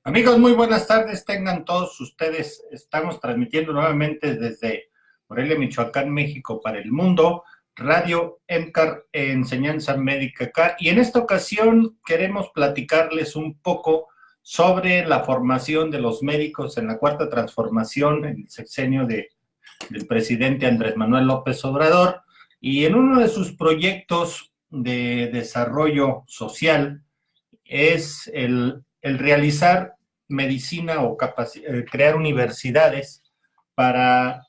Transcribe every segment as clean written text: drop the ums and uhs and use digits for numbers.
Amigos, muy buenas tardes, tengan todos ustedes. Estamos transmitiendo nuevamente desde Morelia, Michoacán, México, para el mundo, Radio EMCAR, Enseñanza Médica CAR, y en esta ocasión queremos platicarles un poco sobre la formación de los médicos en la Cuarta Transformación, en el sexenio del presidente Andrés Manuel López Obrador, y en uno de sus proyectos de desarrollo social es el realizar medicina o crear universidades para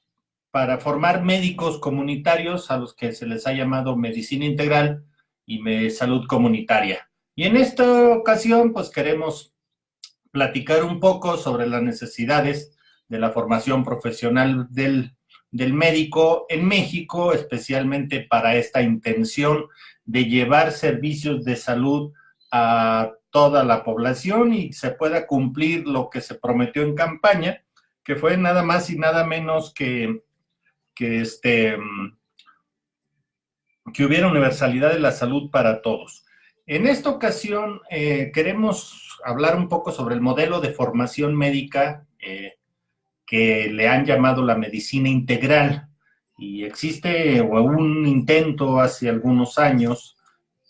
formar médicos comunitarios a los que se les ha llamado medicina integral y salud comunitaria. Y en esta ocasión, pues queremos platicar un poco sobre las necesidades de la formación profesional del médico en México, especialmente para esta intención de llevar servicios de salud a toda la población y se pueda cumplir lo que se prometió en campaña, que fue nada más y nada menos que hubiera universalidad de la salud para todos. En esta ocasión queremos hablar un poco sobre el modelo de formación médica que le han llamado la medicina integral, y existe un intento hace algunos años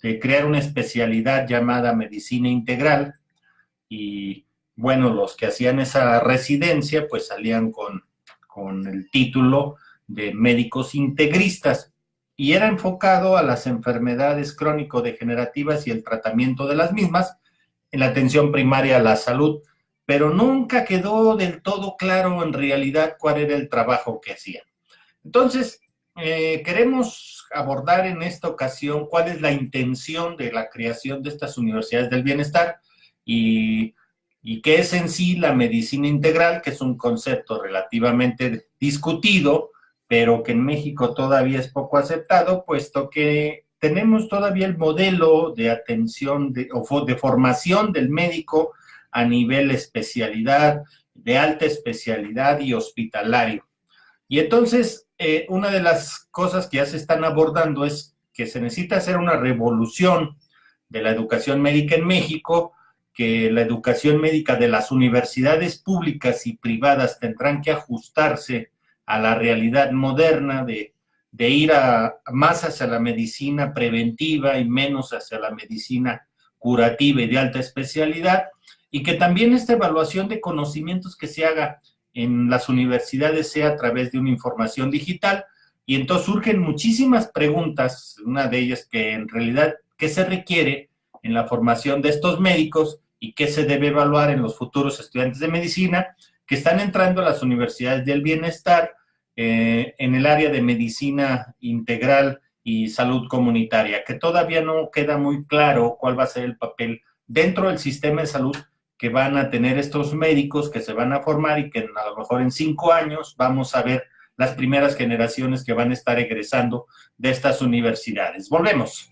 de crear una especialidad llamada medicina integral, y bueno, los que hacían esa residencia pues salían con el título de médicos integristas, y era enfocado a las enfermedades crónico-degenerativas y el tratamiento de las mismas en la atención primaria a la salud, pero nunca quedó del todo claro en realidad cuál era el trabajo que hacían. Entonces, queremos abordar en esta ocasión cuál es la intención de la creación de estas universidades del bienestar y qué es en sí la medicina integral, que es un concepto relativamente discutido, pero que en México todavía es poco aceptado, puesto que tenemos todavía el modelo de atención o de formación del médico a nivel especialidad, de alta especialidad y hospitalario. Y entonces, una de las cosas que ya se están abordando es que se necesita hacer una revolución de la educación médica en México, que la educación médica de las universidades públicas y privadas tendrán que ajustarse a la realidad moderna de ir más hacia la medicina preventiva y menos hacia la medicina curativa y de alta especialidad, y que también esta evaluación de conocimientos que se haga en las universidades sea a través de una información digital. Y entonces surgen muchísimas preguntas, una de ellas que en realidad, ¿qué se requiere en la formación de estos médicos y qué se debe evaluar en los futuros estudiantes de medicina que están entrando a las universidades del bienestar en el área de medicina integral y salud comunitaria? Que todavía no queda muy claro cuál va a ser el papel dentro del sistema de salud que van a tener estos médicos que se van a formar, y que a lo mejor en 5 años vamos a ver las primeras generaciones que van a estar egresando de estas universidades. Volvemos.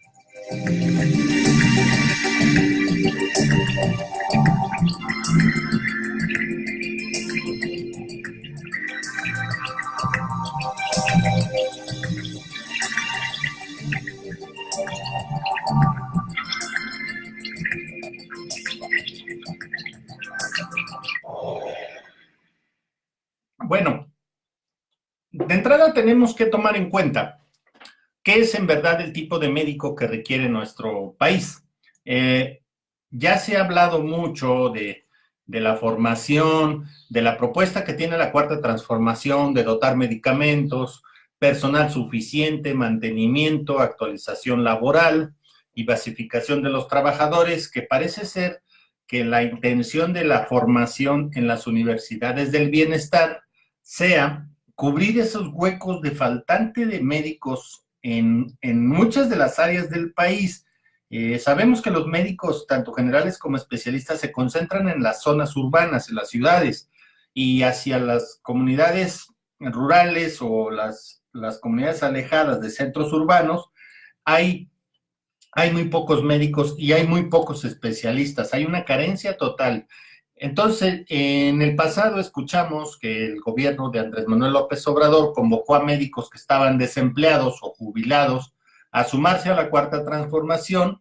Bueno, de entrada tenemos que tomar en cuenta qué es en verdad el tipo de médico que requiere nuestro país. Ya se ha hablado mucho de la formación, de la propuesta que tiene la Cuarta Transformación de dotar medicamentos, personal suficiente, mantenimiento, actualización laboral y basificación de los trabajadores, que parece ser que la intención de la formación en las universidades del bienestar sea cubrir esos huecos de faltante de médicos en muchas de las áreas del país. Sabemos que los médicos, tanto generales como especialistas, se concentran en las zonas urbanas, en las ciudades, y hacia las comunidades rurales o las comunidades alejadas de centros urbanos, hay muy pocos médicos y hay muy pocos especialistas, hay una carencia total. Entonces, en el pasado escuchamos que el gobierno de Andrés Manuel López Obrador convocó a médicos que estaban desempleados o jubilados a sumarse a la Cuarta Transformación,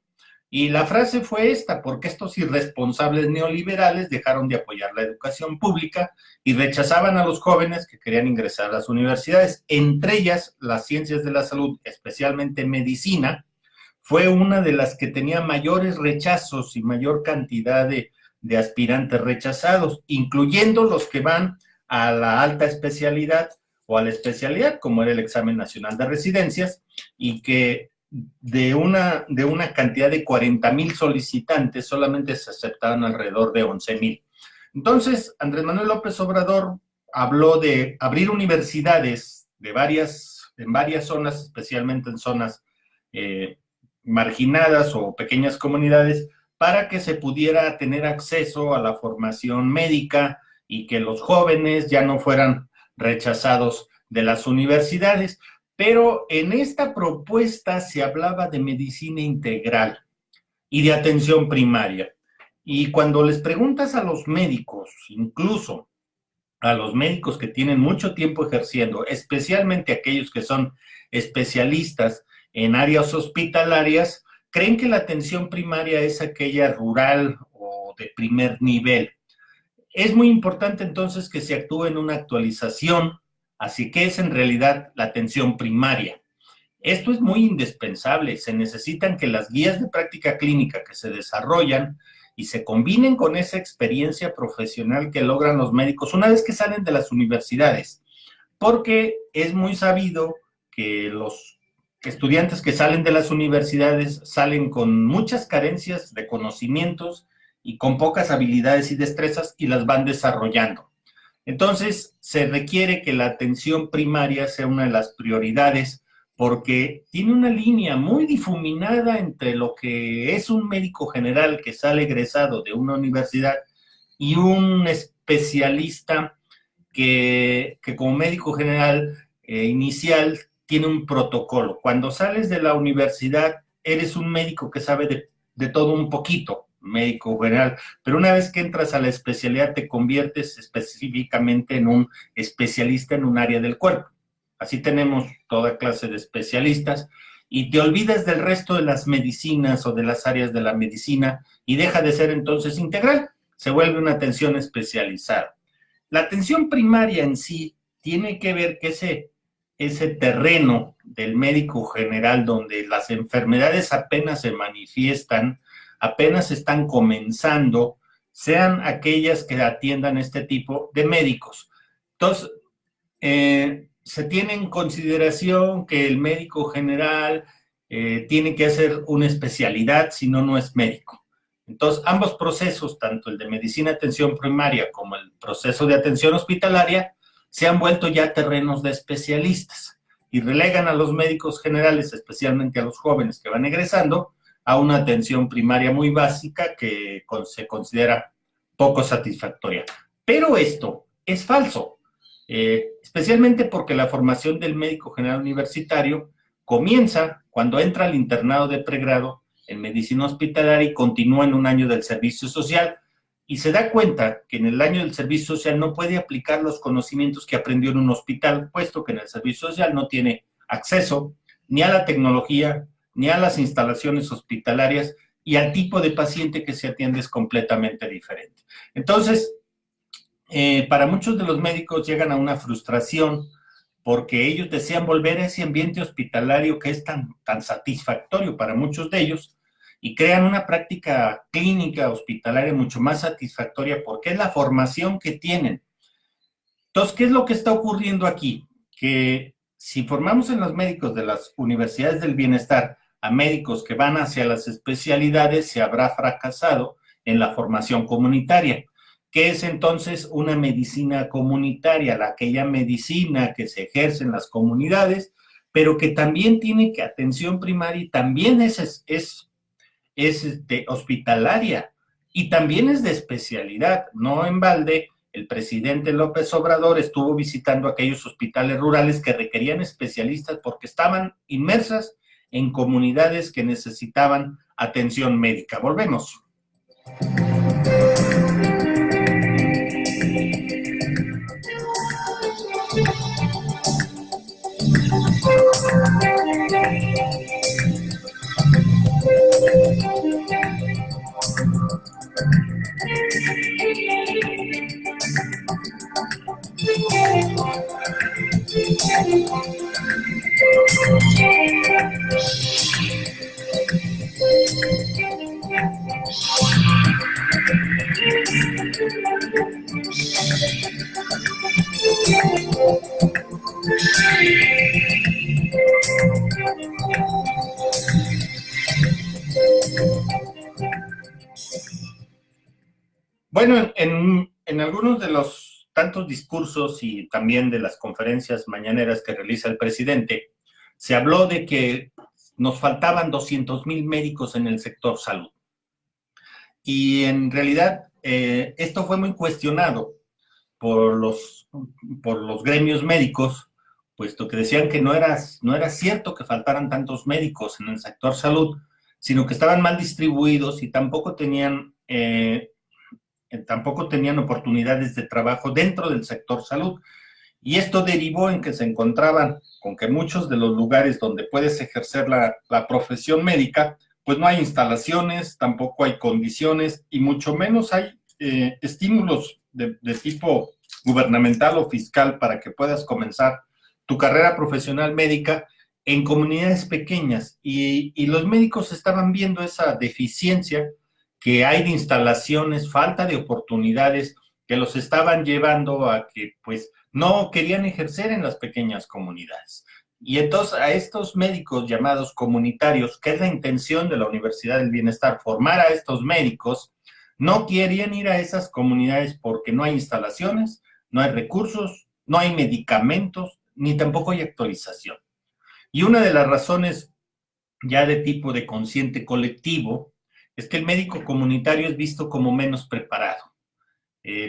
y la frase fue esta: porque estos irresponsables neoliberales dejaron de apoyar la educación pública y rechazaban a los jóvenes que querían ingresar a las universidades, entre ellas las ciencias de la salud, especialmente medicina, fue una de las que tenía mayores rechazos y mayor cantidad de aspirantes rechazados, incluyendo los que van a la alta especialidad o a la especialidad, como era el examen nacional de residencias, y que de una cantidad de 40,000 solicitantes, solamente se aceptaban alrededor de 11,000. Entonces, Andrés Manuel López Obrador habló de abrir universidades en varias zonas, especialmente en zonas marginadas o pequeñas comunidades, para que se pudiera tener acceso a la formación médica y que los jóvenes ya no fueran rechazados de las universidades. Pero en esta propuesta se hablaba de medicina integral y de atención primaria. Y cuando les preguntas a los médicos, incluso a los médicos que tienen mucho tiempo ejerciendo, especialmente aquellos que son especialistas en áreas hospitalarias, creen que la atención primaria es aquella rural o de primer nivel. Es muy importante entonces que se actúe en una actualización, así que es en realidad la atención primaria. Esto es muy indispensable. Se necesitan que las guías de práctica clínica que se desarrollan y se combinen con esa experiencia profesional que logran los médicos una vez que salen de las universidades, porque es muy sabido que los estudiantes que salen de las universidades salen con muchas carencias de conocimientos y con pocas habilidades y destrezas, y las van desarrollando. Entonces, se requiere que la atención primaria sea una de las prioridades, porque tiene una línea muy difuminada entre lo que es un médico general que sale egresado de una universidad y un especialista que como médico general inicial tiene un protocolo. Cuando sales de la universidad, eres un médico que sabe de todo un poquito, médico general, pero una vez que entras a la especialidad te conviertes específicamente en un especialista en un área del cuerpo. Así tenemos toda clase de especialistas, y te olvidas del resto de las medicinas o de las áreas de la medicina y deja de ser entonces integral, se vuelve una atención especializada. La atención primaria en sí tiene que ver que ese terreno del médico general donde las enfermedades apenas se manifiestan, apenas están comenzando, sean aquellas que atiendan este tipo de médicos. Entonces, se tiene en consideración que el médico general tiene que hacer una especialidad, si no, no es médico. Entonces, ambos procesos, tanto el de medicina atención primaria como el proceso de atención hospitalaria, se han vuelto ya terrenos de especialistas y relegan a los médicos generales, especialmente a los jóvenes que van egresando, a una atención primaria muy básica que se considera poco satisfactoria. Pero esto es falso, especialmente porque la formación del médico general universitario comienza cuando entra al internado de pregrado en medicina hospitalaria y continúa en un año del servicio social, y se da cuenta que en el año del servicio social no puede aplicar los conocimientos que aprendió en un hospital, puesto que en el servicio social no tiene acceso ni a la tecnología, ni a las instalaciones hospitalarias, y al tipo de paciente que se atiende es completamente diferente. Entonces, para muchos de los médicos llegan a una frustración porque ellos desean volver a ese ambiente hospitalario que es tan satisfactorio para muchos de ellos y crean una práctica clínica hospitalaria mucho más satisfactoria porque es la formación que tienen. Entonces, ¿qué es lo que está ocurriendo aquí? Que si formamos en los médicos de las universidades del bienestar a médicos que van hacia las especialidades, se habrá fracasado en la formación comunitaria. ¿Qué es entonces una medicina comunitaria? Aquella medicina que se ejerce en las comunidades, pero que también tiene que atención primaria y también es hospitalaria y también es de especialidad. No en balde, el presidente López Obrador estuvo visitando aquellos hospitales rurales que requerían especialistas porque estaban inmersas en comunidades que necesitaban atención médica. Volvemos. Bueno, en algunos de los tantos discursos y también de las conferencias mañaneras que realiza el presidente, se habló de que nos faltaban 200,000 médicos en el sector salud. Y en realidad esto fue muy cuestionado por los gremios médicos, puesto que decían que no era cierto que faltaran tantos médicos en el sector salud, sino que estaban mal distribuidos y tampoco tenían oportunidades de trabajo dentro del sector salud. Y esto derivó en que se encontraban con que muchos de los lugares donde puedes ejercer la profesión médica, pues no hay instalaciones, tampoco hay condiciones y mucho menos hay estímulos de tipo gubernamental o fiscal para que puedas comenzar tu carrera profesional médica en comunidades pequeñas. Y los médicos estaban viendo esa deficiencia que hay de instalaciones, falta de oportunidades que los estaban llevando a que pues no querían ejercer en las pequeñas comunidades. Y entonces a estos médicos llamados comunitarios, que es la intención de la Universidad del Bienestar, formar a estos médicos, no querían ir a esas comunidades porque no hay instalaciones, no hay recursos, no hay medicamentos, ni tampoco hay actualización. Y una de las razones ya de tipo de consciente colectivo es que el médico comunitario es visto como menos preparado,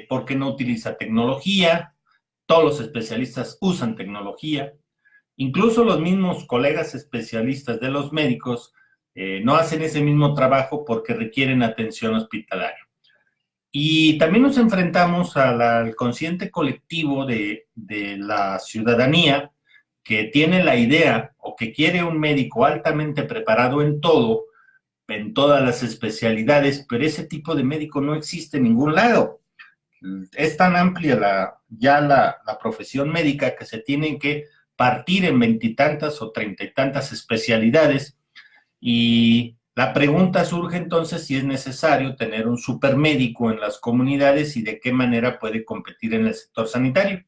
porque no utiliza tecnología, todos los especialistas usan tecnología, incluso los mismos colegas especialistas de los médicos no hacen ese mismo trabajo porque requieren atención hospitalaria. Y también nos enfrentamos al consciente colectivo de la ciudadanía que tiene la idea o que quiere un médico altamente preparado en todo, en todas las especialidades, pero ese tipo de médico no existe en ningún lado. Es tan amplia la profesión médica que se tienen que partir en 20 y tantas o 30 y tantas especialidades, y la pregunta surge entonces si es necesario tener un supermédico en las comunidades y de qué manera puede competir en el sector sanitario.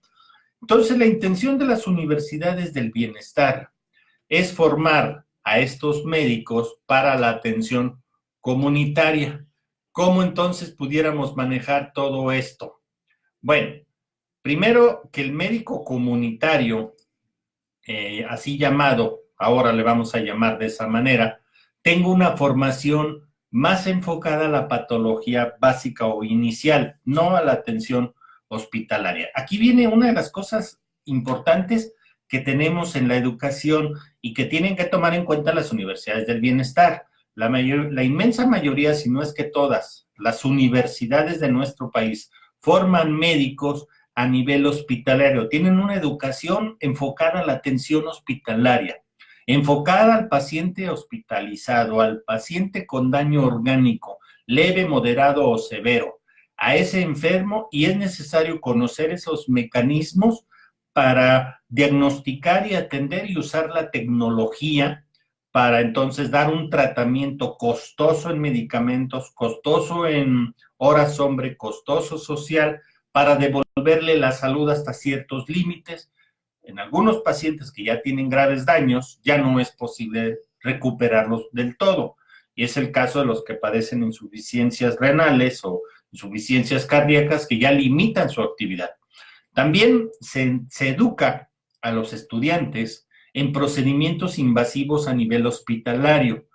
Entonces, la intención de las universidades del bienestar es formar a estos médicos para la atención comunitaria. ¿Cómo entonces pudiéramos manejar todo esto? Bueno, primero que el médico comunitario, así llamado, ahora le vamos a llamar de esa manera, tenga una formación más enfocada a la patología básica o inicial, no a la atención hospitalaria. Aquí viene una de las cosas importantes que tenemos en la educación y que tienen que tomar en cuenta las universidades del bienestar. La inmensa mayoría, si no es que todas, las universidades de nuestro país forman médicos a nivel hospitalario, tienen una educación enfocada a la atención hospitalaria, enfocada al paciente hospitalizado, al paciente con daño orgánico, leve, moderado o severo, a ese enfermo y es necesario conocer esos mecanismos para diagnosticar y atender y usar la tecnología para entonces dar un tratamiento costoso en medicamentos, costoso en horas hombre, costoso social, para devolverle la salud hasta ciertos límites. En algunos pacientes que ya tienen graves daños, ya no es posible recuperarlos del todo. Y es el caso de los que padecen insuficiencias renales o insuficiencias cardíacas que ya limitan su actividad. También se educa a los estudiantes en procedimientos invasivos a nivel hospitalario,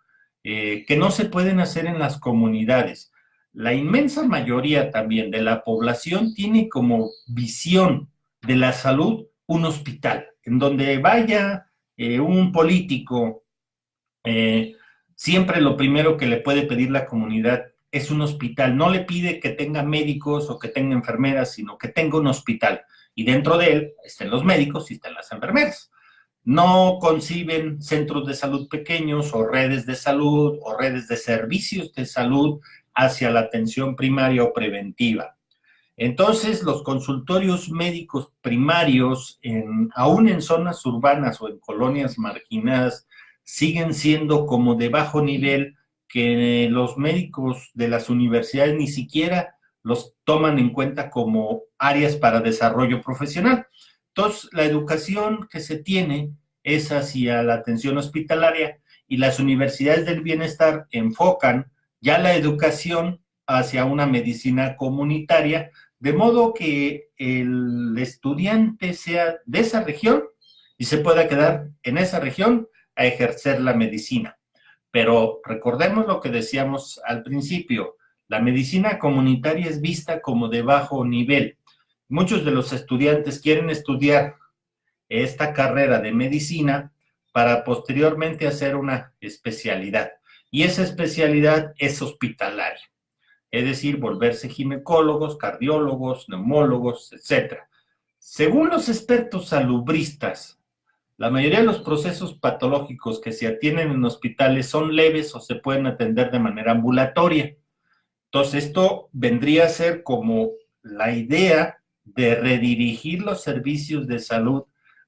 que no se pueden hacer en las comunidades. La inmensa mayoría también de la población tiene como visión de la salud un hospital, en donde vaya un político, siempre lo primero que le puede pedir la comunidad es un hospital. No le pide que tenga médicos o que tenga enfermeras, sino que tenga un hospital. Y dentro de él estén los médicos y estén las enfermeras. No conciben centros de salud pequeños o redes de salud o redes de servicios de salud hacia la atención primaria o preventiva. Entonces, los consultorios médicos primarios, aún en zonas urbanas o en colonias marginadas, siguen siendo como de bajo nivel, que los médicos de las universidades ni siquiera los toman en cuenta como áreas para desarrollo profesional. Entonces, la educación que se tiene es hacia la atención hospitalaria y las universidades del bienestar enfocan ya la educación hacia una medicina comunitaria, de modo que el estudiante sea de esa región y se pueda quedar en esa región a ejercer la medicina. Pero recordemos lo que decíamos al principio, la medicina comunitaria es vista como de bajo nivel. Muchos de los estudiantes quieren estudiar esta carrera de medicina para posteriormente hacer una especialidad. Y esa especialidad es hospitalaria, es decir, volverse ginecólogos, cardiólogos, neumólogos, etc. Según los expertos salubristas, la mayoría de los procesos patológicos que se atienden en hospitales son leves o se pueden atender de manera ambulatoria. Entonces, esto vendría a ser como la idea de redirigir los servicios de salud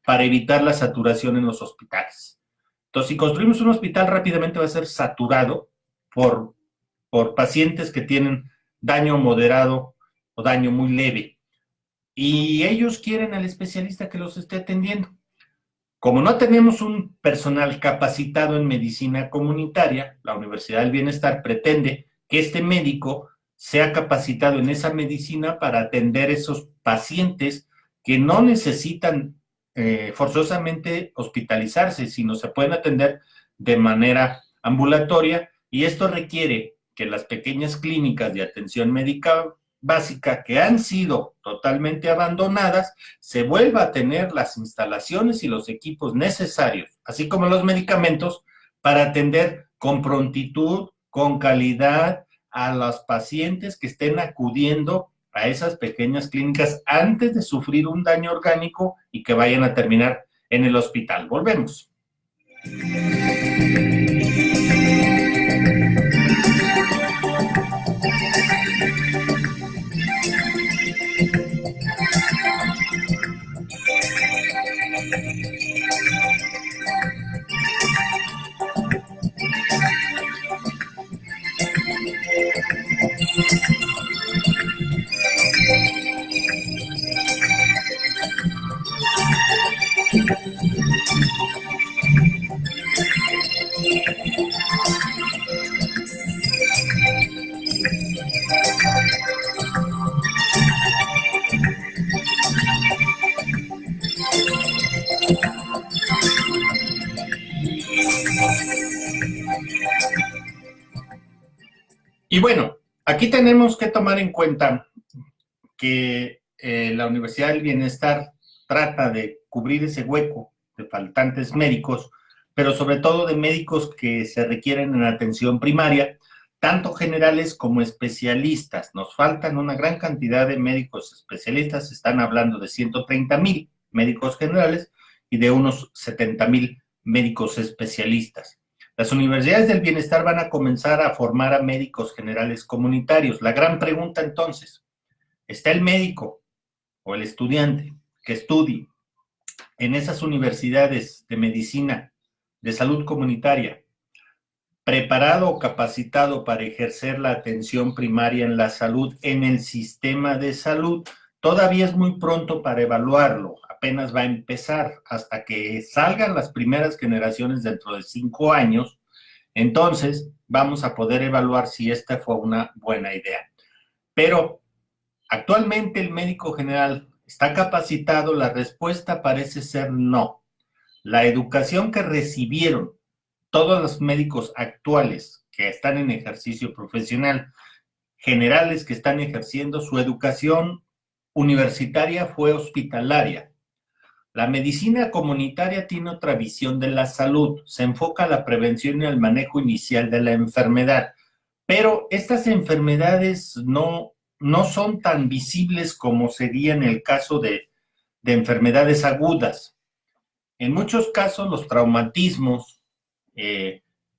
para evitar la saturación en los hospitales. Entonces, si construimos un hospital, rápidamente va a ser saturado por pacientes que tienen daño moderado o daño muy leve. Y ellos quieren al especialista que los esté atendiendo. Como no tenemos un personal capacitado en medicina comunitaria, la Universidad del Bienestar pretende que este médico sea capacitado en esa medicina para atender esos pacientes que no necesitan forzosamente hospitalizarse, sino se pueden atender de manera ambulatoria, y esto requiere que las pequeñas clínicas de atención médica básica que han sido totalmente abandonadas, se vuelva a tener las instalaciones y los equipos necesarios, así como los medicamentos, para atender con prontitud, con calidad a los pacientes que estén acudiendo a esas pequeñas clínicas antes de sufrir un daño orgánico y que vayan a terminar en el hospital. Volvemos. Y bueno, aquí tenemos que tomar en cuenta que la Universidad del Bienestar trata de cubrir ese hueco de faltantes médicos, pero sobre todo de médicos que se requieren en atención primaria, tanto generales como especialistas. Nos faltan una gran cantidad de médicos especialistas, están hablando de 130,000 médicos generales y de unos 70,000 médicos especialistas. Las universidades del bienestar van a comenzar a formar a médicos generales comunitarios. La gran pregunta entonces, está el médico o el estudiante que estudie en esas universidades de medicina, de salud comunitaria, preparado o capacitado para ejercer la atención primaria en la salud en el sistema de salud, todavía es muy pronto para evaluarlo, apenas va a empezar, hasta que salgan las primeras generaciones dentro de 5 años, entonces vamos a poder evaluar si esta fue una buena idea. Pero actualmente el médico general está capacitado, la respuesta parece ser no. La educación que recibieron todos los médicos actuales que están en ejercicio profesional, generales que están ejerciendo, su educación universitaria fue hospitalaria. La medicina comunitaria tiene otra visión de la salud, se enfoca a la prevención y al manejo inicial de la enfermedad, pero estas enfermedades no son tan visibles como sería en el caso de enfermedades agudas. En muchos casos los traumatismos,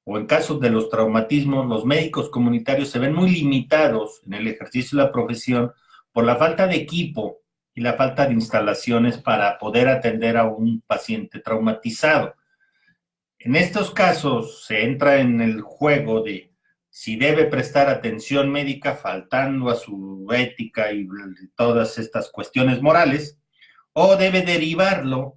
o en casos de los traumatismos, los médicos comunitarios se ven muy limitados en el ejercicio de la profesión por la falta de equipo y la falta de instalaciones para poder atender a un paciente traumatizado. En estos casos se entra en el juego de si debe prestar atención médica faltando a su ética y todas estas cuestiones morales, o debe derivarlo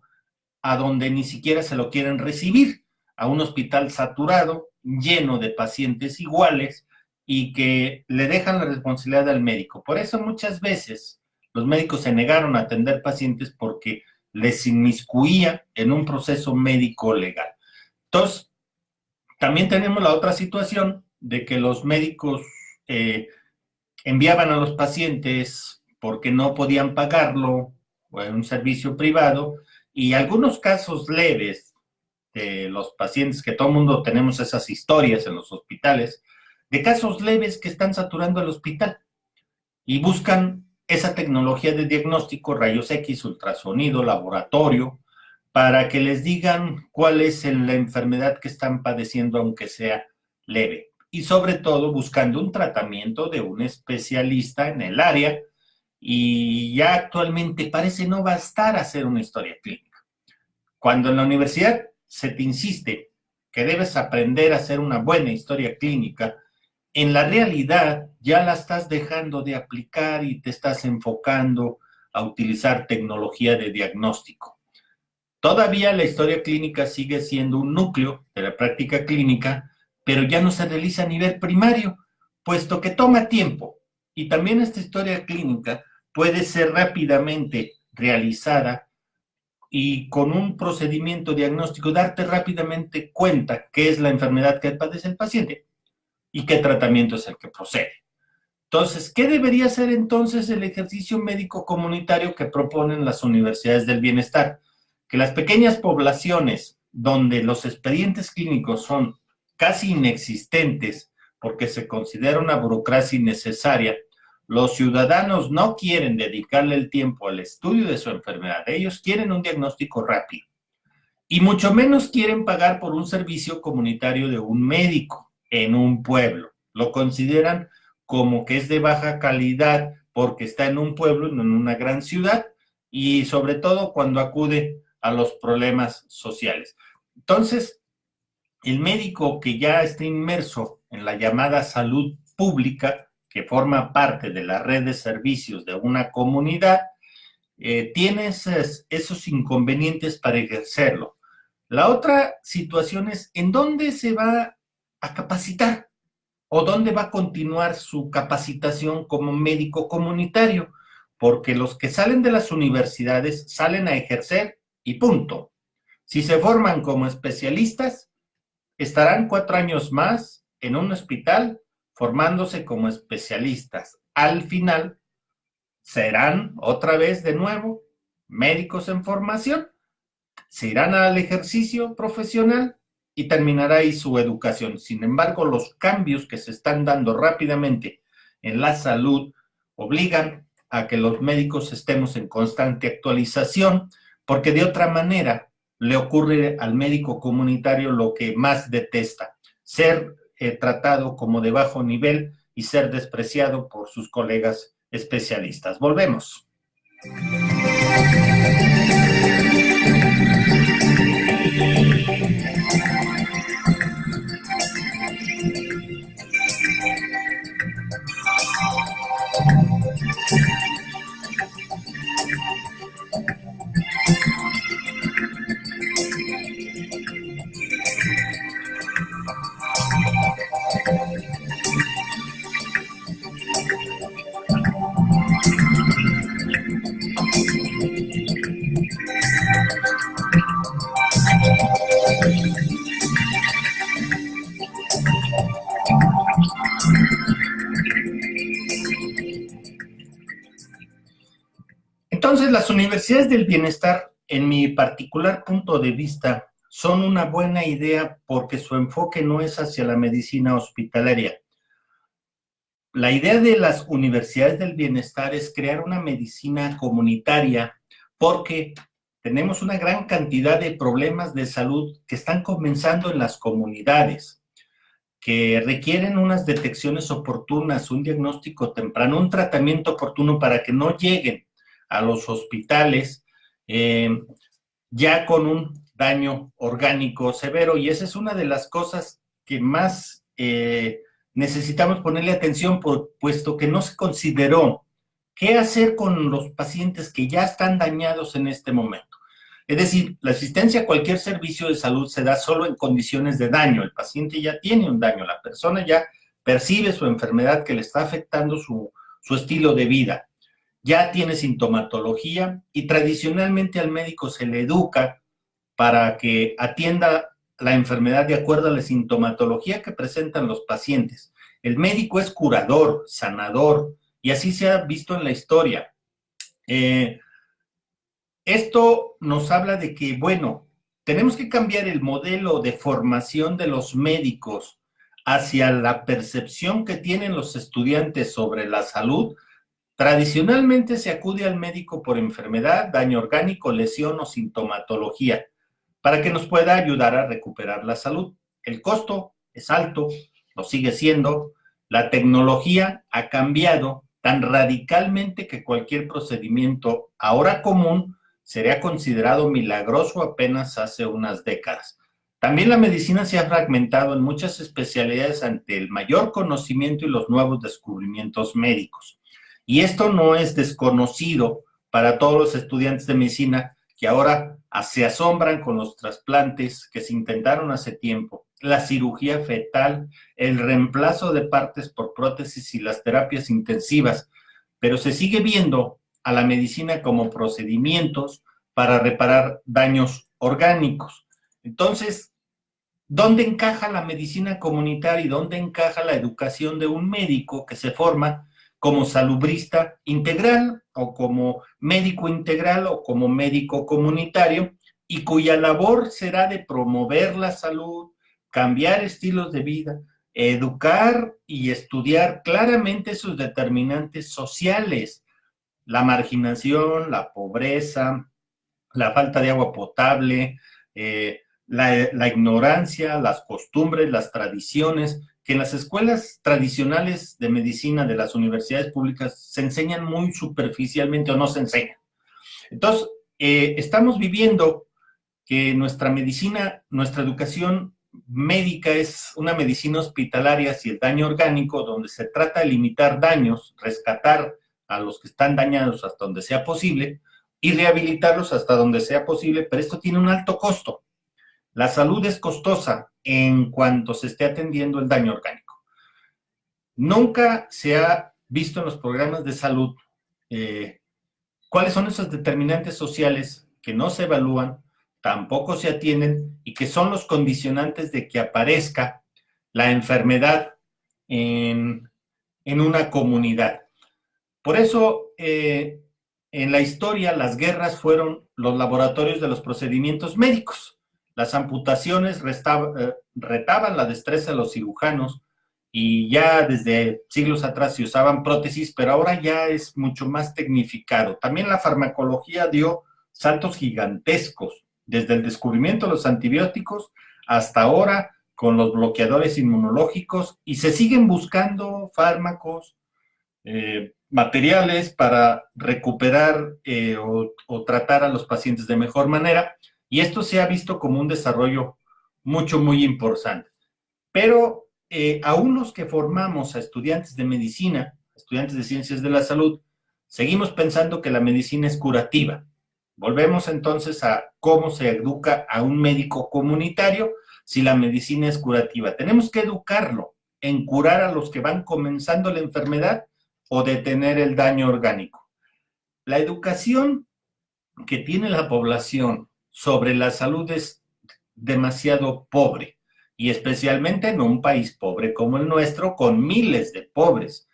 a donde ni siquiera se lo quieren recibir, a un hospital saturado, lleno de pacientes iguales y que le dejan la responsabilidad al médico. Por eso muchas veces los médicos se negaron a atender pacientes porque les inmiscuía en un proceso médico legal. Entonces, también tenemos la otra situación de que los médicos enviaban a los pacientes porque no podían pagarlo o en un servicio privado, y algunos casos leves de los pacientes, que todo el mundo tenemos esas historias en los hospitales, de casos leves que están saturando el hospital y buscan esa tecnología de diagnóstico, rayos X, ultrasonido, laboratorio, para que les digan cuál es la enfermedad que están padeciendo, aunque sea leve. Y sobre todo buscando un tratamiento de un especialista en el área, y ya actualmente parece no bastar hacer una historia clínica. Cuando en la universidad se te insiste que debes aprender a hacer una buena historia clínica, en la realidad ya la estás dejando de aplicar y te estás enfocando a utilizar tecnología de diagnóstico. Todavía la historia clínica sigue siendo un núcleo de la práctica clínica, pero ya no se realiza a nivel primario, puesto que toma tiempo. Y también esta historia clínica puede ser rápidamente realizada y con un procedimiento diagnóstico darte rápidamente cuenta qué es la enfermedad que padece el paciente y qué tratamiento es el que procede. Entonces, ¿qué debería ser entonces el ejercicio médico comunitario que proponen las universidades del bienestar? Que las pequeñas poblaciones donde los expedientes clínicos son casi inexistentes porque se considera una burocracia innecesaria, los ciudadanos no quieren dedicarle el tiempo al estudio de su enfermedad, ellos quieren un diagnóstico rápido y mucho menos quieren pagar por un servicio comunitario de un médico en un pueblo. Lo consideran como que es de baja calidad porque está en un pueblo, no en una gran ciudad, y sobre todo cuando acude a los problemas sociales. Entonces, el médico que ya está inmerso en la llamada salud pública, que forma parte de la red de servicios de una comunidad, tiene esos inconvenientes para ejercerlo. La otra situación es en dónde se va a capacitar o dónde va a continuar su capacitación como médico comunitario, porque los que salen de las universidades salen a ejercer y punto. Si se forman como especialistas, estarán 4 años más en un hospital formándose como especialistas. Al final, serán otra vez de nuevo médicos en formación, se irán al ejercicio profesional y terminará ahí su educación. Sin embargo, los cambios que se están dando rápidamente en la salud obligan a que los médicos estemos en constante actualización, porque de otra manera le ocurre al médico comunitario lo que más detesta: ser tratado como de bajo nivel y ser despreciado por sus colegas especialistas. Volvemos. Entonces, las universidades del bienestar, en mi particular punto de vista, son una buena idea porque su enfoque no es hacia la medicina hospitalaria. La idea de las universidades del bienestar es crear una medicina comunitaria porque tenemos una gran cantidad de problemas de salud que están comenzando en las comunidades, que requieren unas detecciones oportunas, un diagnóstico temprano, un tratamiento oportuno para que no lleguen a los hospitales ya con un daño orgánico severo. Y esa es una de las cosas que más necesitamos ponerle atención, puesto que no se consideró qué hacer con los pacientes que ya están dañados en este momento. Es decir, la asistencia a cualquier servicio de salud se da solo en condiciones de daño. El paciente ya tiene un daño, la persona ya percibe su enfermedad que le está afectando su estilo de vida. Ya tiene sintomatología y tradicionalmente al médico se le educa para que atienda la enfermedad de acuerdo a la sintomatología que presentan los pacientes. El médico es curador, sanador, y así se ha visto en la historia. Esto nos habla de que, bueno, tenemos que cambiar el modelo de formación de los médicos hacia la percepción que tienen los estudiantes sobre la salud. Tradicionalmente se acude al médico por enfermedad, daño orgánico, lesión o sintomatología, para que nos pueda ayudar a recuperar la salud. El costo es alto, lo sigue siendo. La tecnología ha cambiado tan radicalmente que cualquier procedimiento ahora común sería considerado milagroso apenas hace unas décadas. También la medicina se ha fragmentado en muchas especialidades ante el mayor conocimiento y los nuevos descubrimientos médicos. Y esto no es desconocido para todos los estudiantes de medicina que ahora se asombran con los trasplantes que se intentaron hace tiempo, la cirugía fetal, el reemplazo de partes por prótesis y las terapias intensivas, pero se sigue viendo a la medicina como procedimientos para reparar daños orgánicos. Entonces, ¿dónde encaja la medicina comunitaria y dónde encaja la educación de un médico que se forma como salubrista integral o como médico integral o como médico comunitario y cuya labor será de promover la salud, cambiar estilos de vida, educar y estudiar claramente sus determinantes sociales, la marginación, la pobreza, la falta de agua potable, la ignorancia, las costumbres, las tradiciones, que en las escuelas tradicionales de medicina de las universidades públicas se enseñan muy superficialmente o no se enseñan. Entonces, estamos viviendo que nuestra medicina, nuestra educación médica es una medicina hospitalaria hacia el daño orgánico, donde se trata de limitar daños, rescatar a los que están dañados hasta donde sea posible y rehabilitarlos hasta donde sea posible, pero esto tiene un alto costo. La salud es costosa en cuanto se esté atendiendo el daño orgánico. Nunca se ha visto en los programas de salud cuáles son esos determinantes sociales que no se evalúan, tampoco se atienden y que son los condicionantes de que aparezca la enfermedad en una comunidad. Por eso, en la historia, las guerras fueron los laboratorios de los procedimientos médicos. Las amputaciones retaban la destreza de los cirujanos y ya desde siglos atrás se usaban prótesis, pero ahora ya es mucho más tecnificado. También la farmacología dio saltos gigantescos, desde el descubrimiento de los antibióticos hasta ahora con los bloqueadores inmunológicos, y se siguen buscando fármacos materiales para recuperar o tratar a los pacientes de mejor manera, y esto se ha visto como un desarrollo muy importante. Pero aún los que formamos a estudiantes de medicina, estudiantes de ciencias de la salud, seguimos pensando que la medicina es curativa. Volvemos entonces a cómo se educa a un médico comunitario si la medicina es curativa. Tenemos que educarlo en curar a los que van comenzando la enfermedad o detener el daño orgánico. La educación que tiene la población sobre la salud es demasiado pobre, y especialmente en un país pobre como el nuestro, con miles de pobres.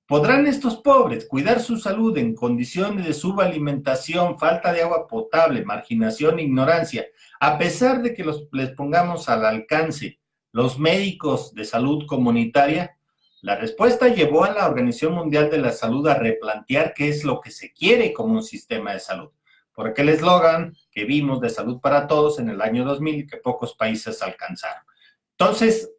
¿Podrán estos pobres cuidar su salud en condiciones de subalimentación, falta de agua potable, marginación e ignorancia, a pesar de que les pongamos al alcance los médicos de salud comunitaria? La respuesta llevó a la Organización Mundial de la Salud a replantear qué es lo que se quiere como un sistema de salud. Por aquel eslogan que vimos de salud para todos en el año 2000 y que pocos países alcanzaron. Entonces,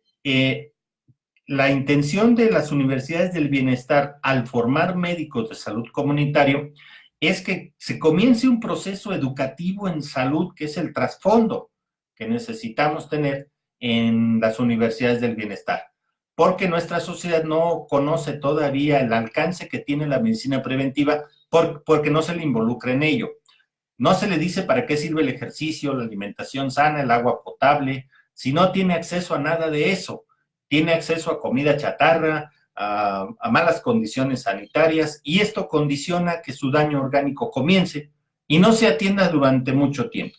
la intención de las universidades del bienestar al formar médicos de salud comunitario es que se comience un proceso educativo en salud, que es el trasfondo que necesitamos tener en las universidades del bienestar, porque nuestra sociedad no conoce todavía el alcance que tiene la medicina preventiva porque no se le involucra en ello. No se le dice para qué sirve el ejercicio, la alimentación sana, el agua potable, si no tiene acceso a nada de eso. Tiene acceso a comida chatarra, a malas condiciones sanitarias, y esto condiciona que su daño orgánico comience y no se atienda durante mucho tiempo.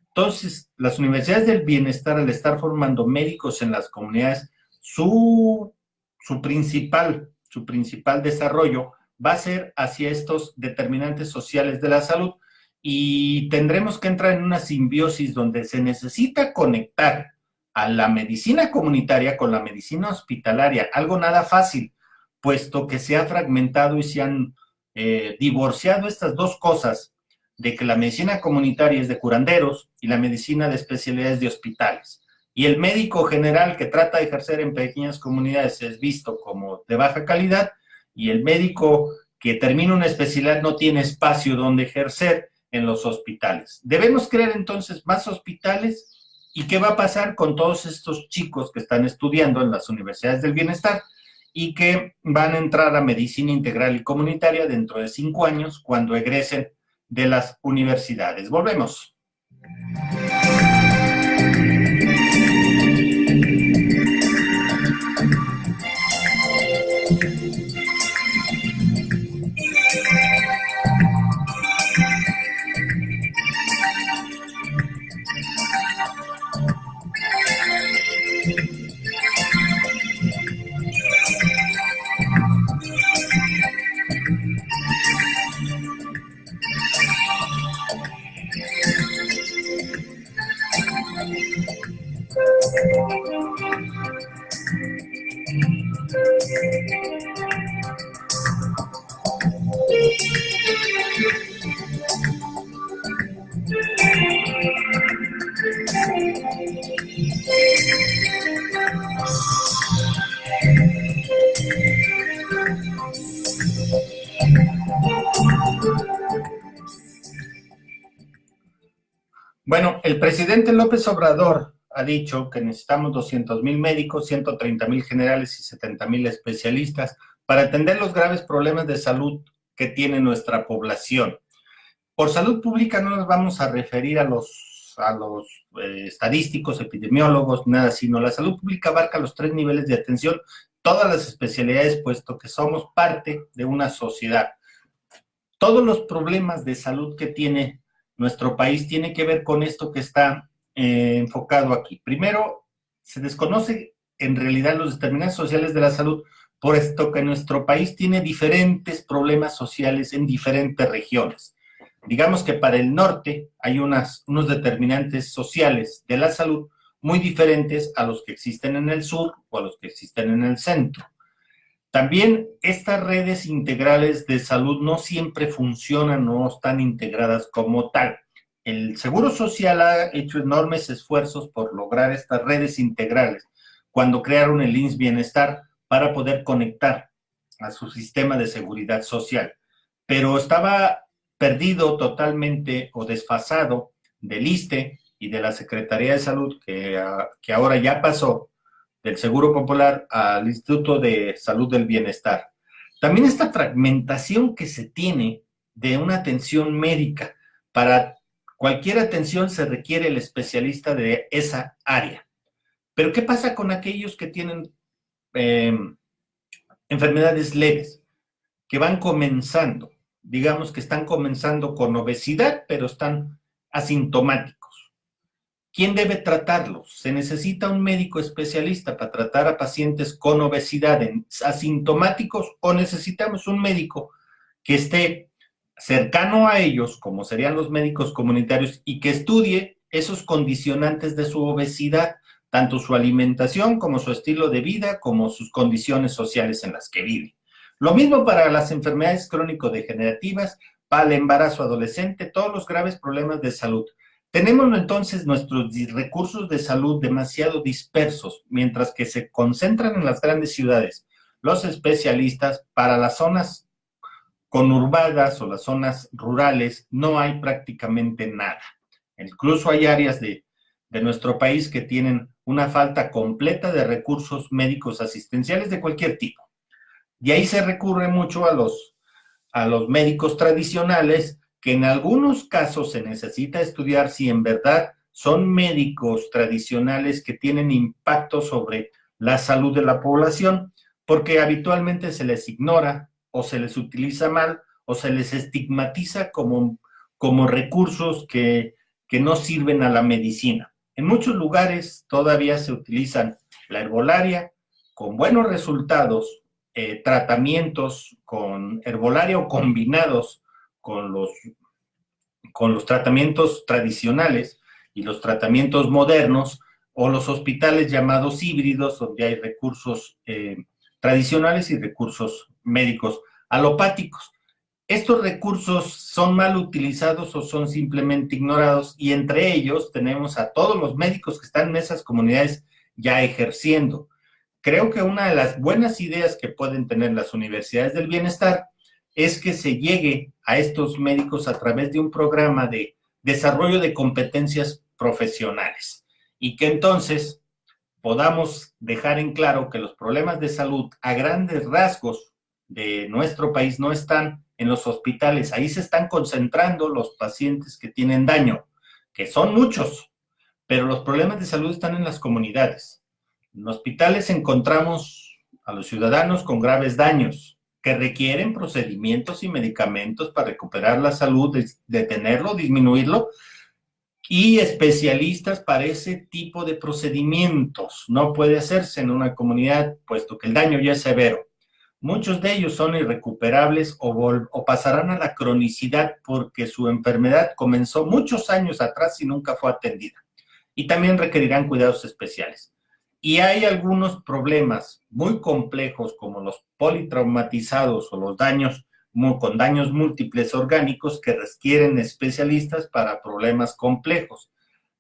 Entonces, las universidades del bienestar, al estar formando médicos en las comunidades, su principal desarrollo va a ser hacia estos determinantes sociales de la salud, y tendremos que entrar en una simbiosis donde se necesita conectar a la medicina comunitaria con la medicina hospitalaria, algo nada fácil, puesto que se ha fragmentado y se han divorciado estas dos cosas, de que la medicina comunitaria es de curanderos y la medicina de especialidades de hospitales. Y el médico general que trata de ejercer en pequeñas comunidades es visto como de baja calidad, y el médico que termina una especialidad no tiene espacio donde ejercer en los hospitales. Debemos crear entonces más hospitales. ¿Y qué va a pasar con todos estos chicos que están estudiando en las universidades del bienestar y que van a entrar a medicina integral y comunitaria dentro de 5 años cuando egresen de las universidades? Volvemos. Bueno, el presidente López Obrador ha dicho que necesitamos 200,000 médicos, 130,000 generales y 70,000 especialistas para atender los graves problemas de salud que tiene nuestra población. Por salud pública no nos vamos a referir a los estadísticos, epidemiólogos, nada, sino la salud pública abarca los 3 niveles de atención, todas las especialidades, puesto que somos parte de una sociedad. Todos los problemas de salud que tiene nuestro país tiene que ver con esto que está enfocado aquí. Primero, se desconoce en realidad los determinantes sociales de la salud, por esto que nuestro país tiene diferentes problemas sociales en diferentes regiones. Digamos que para el norte hay unos determinantes sociales de la salud muy diferentes a los que existen en el sur o a los que existen en el centro. También estas redes integrales de salud no siempre funcionan, no están integradas como tal. El Seguro Social ha hecho enormes esfuerzos por lograr estas redes integrales cuando crearon el IMSS Bienestar para poder conectar a su sistema de seguridad social, pero estaba perdido totalmente o desfasado del ISSSTE y de la Secretaría de Salud, que ahora ya pasó del Seguro Popular al Instituto de Salud del Bienestar. También esta fragmentación que se tiene de una atención médica. Para cualquier atención se requiere el especialista de esa área. Pero ¿qué pasa con aquellos que tienen enfermedades leves, que van comenzando? Digamos que están comenzando con obesidad, pero están asintomáticos. ¿Quién debe tratarlos? ¿Se necesita un médico especialista para tratar a pacientes con obesidad asintomáticos o necesitamos un médico que esté cercano a ellos, como serían los médicos comunitarios, y que estudie esos condicionantes de su obesidad, tanto su alimentación como su estilo de vida, como sus condiciones sociales en las que vive? Lo mismo para las enfermedades crónico-degenerativas, para el embarazo adolescente, todos los graves problemas de salud. Tenemos entonces nuestros recursos de salud demasiado dispersos, mientras que se concentran en las grandes ciudades. Los especialistas para las zonas conurbadas o las zonas rurales no hay prácticamente nada. Incluso hay áreas de nuestro país que tienen una falta completa de recursos médicos asistenciales de cualquier tipo. Y ahí se recurre mucho a los médicos tradicionales, que en algunos casos se necesita estudiar si en verdad son médicos tradicionales que tienen impacto sobre la salud de la población, porque habitualmente se les ignora o se les utiliza mal o se les estigmatiza como recursos que no sirven a la medicina. En muchos lugares todavía se utilizan la herbolaria con buenos resultados, tratamientos con herbolaria o combinados con los tratamientos tradicionales y los tratamientos modernos, o los hospitales llamados híbridos, donde hay recursos tradicionales y recursos médicos alopáticos. Estos recursos son mal utilizados o son simplemente ignorados, y entre ellos tenemos a todos los médicos que están en esas comunidades ya ejerciendo. Creo que una de las buenas ideas que pueden tener las universidades del bienestar es que se llegue a estos médicos a través de un programa de desarrollo de competencias profesionales, y que entonces podamos dejar en claro que los problemas de salud a grandes rasgos de nuestro país no están en los hospitales. Ahí se están concentrando los pacientes que tienen daño, que son muchos, pero los problemas de salud están en las comunidades. En hospitales encontramos a los ciudadanos con graves daños que requieren procedimientos y medicamentos para recuperar la salud, detenerlo, disminuirlo, y especialistas para ese tipo de procedimientos. No puede hacerse en una comunidad, puesto que el daño ya es severo. Muchos de ellos son irrecuperables o pasarán a la cronicidad porque su enfermedad comenzó muchos años atrás y nunca fue atendida. Y también requerirán cuidados especiales. Y hay algunos problemas muy complejos, como los politraumatizados o los daños con daños múltiples orgánicos, que requieren especialistas para problemas complejos.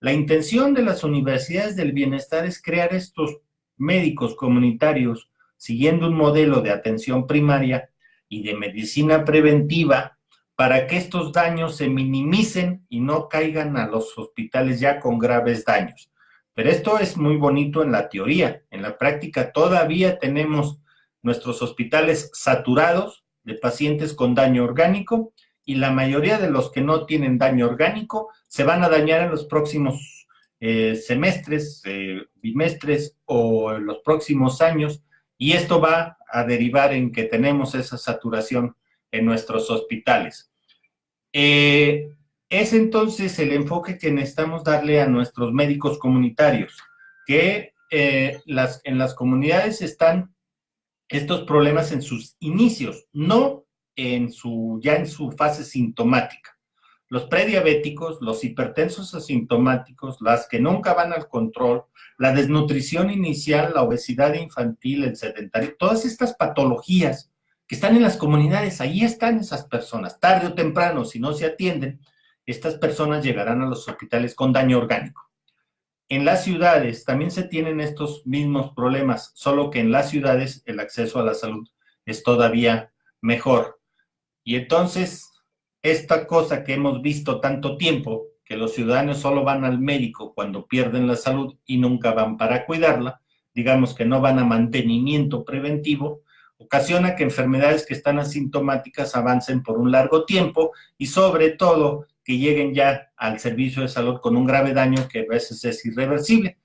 La intención de las universidades del bienestar es crear estos médicos comunitarios siguiendo un modelo de atención primaria y de medicina preventiva, para que estos daños se minimicen y no caigan a los hospitales ya con graves daños. Pero esto es muy bonito en la teoría. En la práctica todavía tenemos nuestros hospitales saturados de pacientes con daño orgánico, y la mayoría de los que no tienen daño orgánico se van a dañar en los próximos semestres, bimestres o en los próximos años, y esto va a derivar en que tenemos esa saturación en nuestros hospitales. Es entonces el enfoque que necesitamos darle a nuestros médicos comunitarios, que en las comunidades están estos problemas en sus inicios, no ya en su fase sintomática. Los prediabéticos, los hipertensos asintomáticos, las que nunca van al control, la desnutrición inicial, la obesidad infantil, el sedentarismo, todas estas patologías que están en las comunidades, ahí están esas personas. Tarde o temprano, si no se atienden, estas personas llegarán a los hospitales con daño orgánico. En las ciudades también se tienen estos mismos problemas, solo que en las ciudades el acceso a la salud es todavía mejor. Y entonces, esta cosa que hemos visto tanto tiempo, que los ciudadanos solo van al médico cuando pierden la salud y nunca van para cuidarla, digamos que no van a mantenimiento preventivo, ocasiona que enfermedades que están asintomáticas avancen por un largo tiempo y sobre todo que lleguen ya al servicio de salud con un grave daño que a veces es irreversible.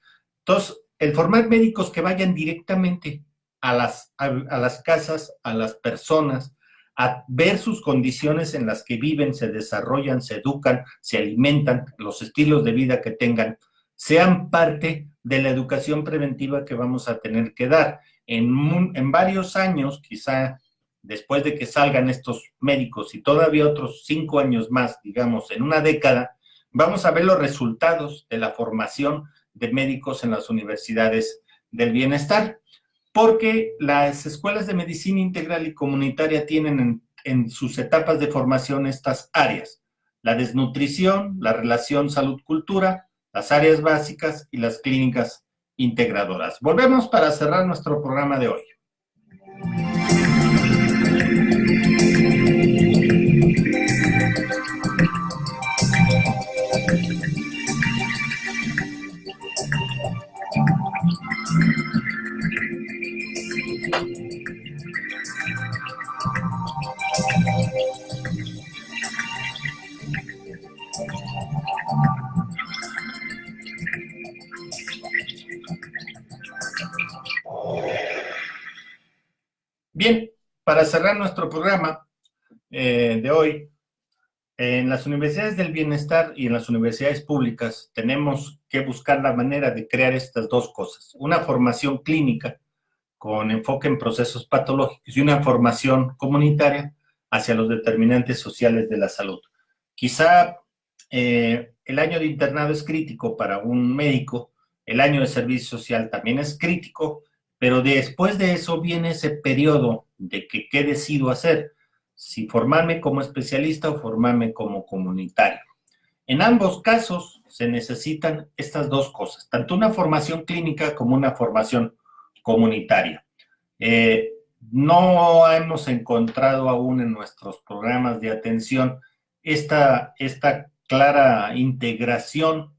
Entonces, el formar médicos que vayan directamente a las casas, a las personas, a ver sus condiciones en las que viven, se desarrollan, se educan, se alimentan, los estilos de vida que tengan, sean parte de la educación preventiva que vamos a tener que dar. En varios años, quizá después de que salgan estos médicos y todavía otros 5 años más, digamos, en una década, vamos a ver los resultados de la formación de médicos en las universidades del bienestar, porque las escuelas de medicina integral y comunitaria tienen en sus etapas de formación estas áreas: la desnutrición, la relación salud-cultura, las áreas básicas y las clínicas integradoras. Volvemos para cerrar nuestro programa de hoy. Bien, para cerrar nuestro programa de hoy, en las universidades del bienestar y en las universidades públicas tenemos que buscar la manera de crear estas dos cosas: una formación clínica con enfoque en procesos patológicos y una formación comunitaria hacia los determinantes sociales de la salud. Quizá el año de internado es crítico para un médico, el año de servicio social también es crítico, pero después de eso viene ese periodo de que qué decido hacer, si formarme como especialista o formarme como comunitario. En ambos casos se necesitan estas dos cosas, tanto una formación clínica como una formación comunitaria. No hemos encontrado aún en nuestros programas de atención esta clara integración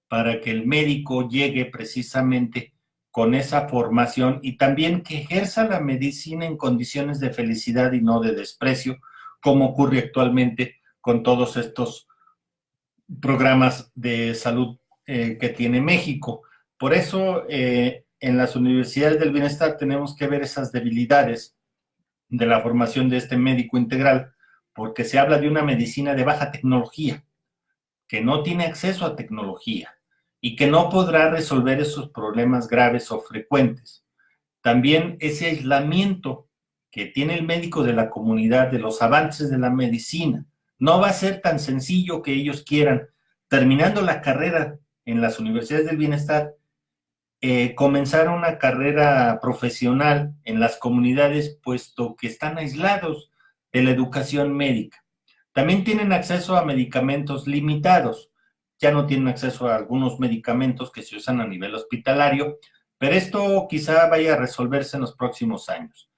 para que el médico llegue precisamente con esa formación y también que ejerza la medicina en condiciones de felicidad y no de desprecio, como ocurre actualmente con todos estos programas de salud que tiene México. Por eso, en las universidades del bienestar tenemos que ver esas debilidades de la formación de este médico integral, porque se habla de una medicina de baja tecnología, que no tiene acceso a tecnología y que no podrá resolver esos problemas graves o frecuentes. También ese aislamiento que tiene el médico de la comunidad de los avances de la medicina. No va a ser tan sencillo que ellos quieran, terminando la carrera en las universidades del bienestar, comenzar una carrera profesional en las comunidades, puesto que están aislados de la educación médica. También tienen acceso a medicamentos limitados. Ya no tienen acceso a algunos medicamentos que se usan a nivel hospitalario, pero esto quizá vaya a resolverse en los próximos años.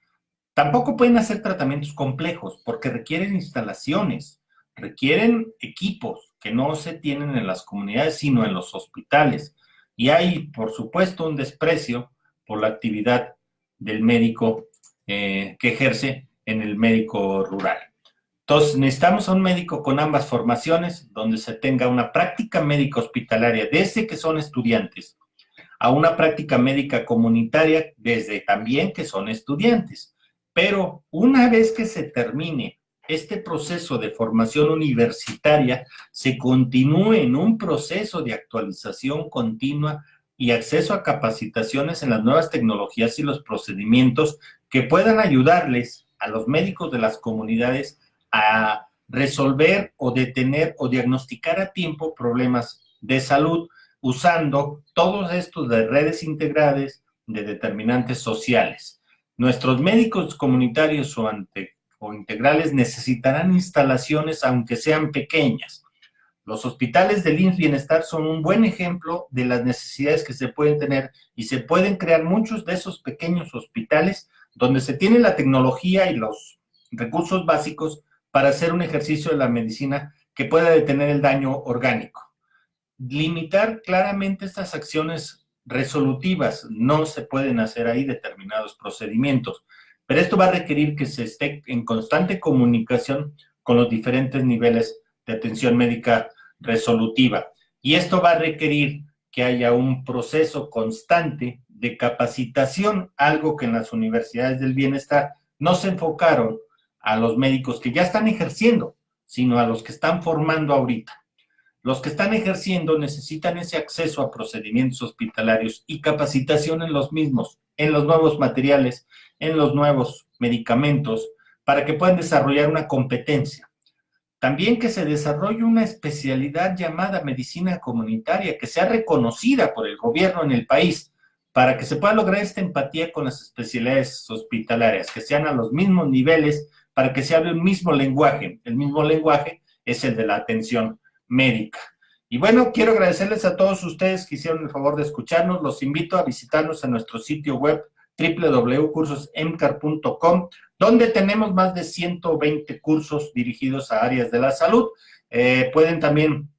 Tampoco pueden hacer tratamientos complejos porque requieren instalaciones, requieren equipos que no se tienen en las comunidades, sino en los hospitales. Y hay, por supuesto, un desprecio por la actividad del médico que ejerce en el médico rural. Entonces, necesitamos a un médico con ambas formaciones, donde se tenga una práctica médica hospitalaria desde que son estudiantes, a una práctica médica comunitaria desde también que son estudiantes. Pero una vez que se termine este proceso de formación universitaria, se continúe en un proceso de actualización continua y acceso a capacitaciones en las nuevas tecnologías y los procedimientos que puedan ayudarles a los médicos de las comunidades a resolver o detener o diagnosticar a tiempo problemas de salud, usando todos estos de redes integrales de determinantes sociales. Nuestros médicos comunitarios o integrales necesitarán instalaciones, aunque sean pequeñas. Los hospitales del IMSS Bienestar son un buen ejemplo de las necesidades que se pueden tener y se pueden crear muchos de esos pequeños hospitales donde se tiene la tecnología y los recursos básicos para hacer un ejercicio de la medicina que pueda detener el daño orgánico. Limitar claramente estas acciones resolutivas, no se pueden hacer ahí determinados procedimientos, pero esto va a requerir que se esté en constante comunicación con los diferentes niveles de atención médica resolutiva. Y esto va a requerir que haya un proceso constante de capacitación, algo que en las universidades del bienestar no se enfocaron a los médicos que ya están ejerciendo, sino a los que están formando ahorita. Los que están ejerciendo necesitan ese acceso a procedimientos hospitalarios y capacitación en los mismos, en los nuevos materiales, en los nuevos medicamentos, para que puedan desarrollar una competencia. También que se desarrolle una especialidad llamada medicina comunitaria, que sea reconocida por el gobierno en el país, para que se pueda lograr esta empatía con las especialidades hospitalarias, que sean a los mismos niveles, para que se hable un mismo lenguaje. El mismo lenguaje es el de la atención médica. Y bueno, quiero agradecerles a todos ustedes que hicieron el favor de escucharnos. Los invito a visitarnos en nuestro sitio web www.cursosemcar.com, donde tenemos más de 120 cursos dirigidos a áreas de la salud. Pueden también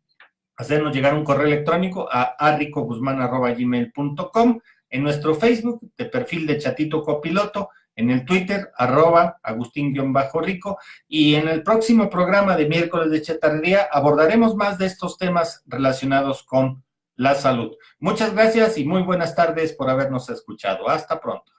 hacernos llegar un correo electrónico a arricoguzman@gmail.com, en nuestro Facebook de perfil de Chatito Copiloto, en el Twitter, @Agustín-Rico, y en el próximo programa de miércoles de chatarrería abordaremos más de estos temas relacionados con la salud. Muchas gracias y muy buenas tardes por habernos escuchado. Hasta pronto.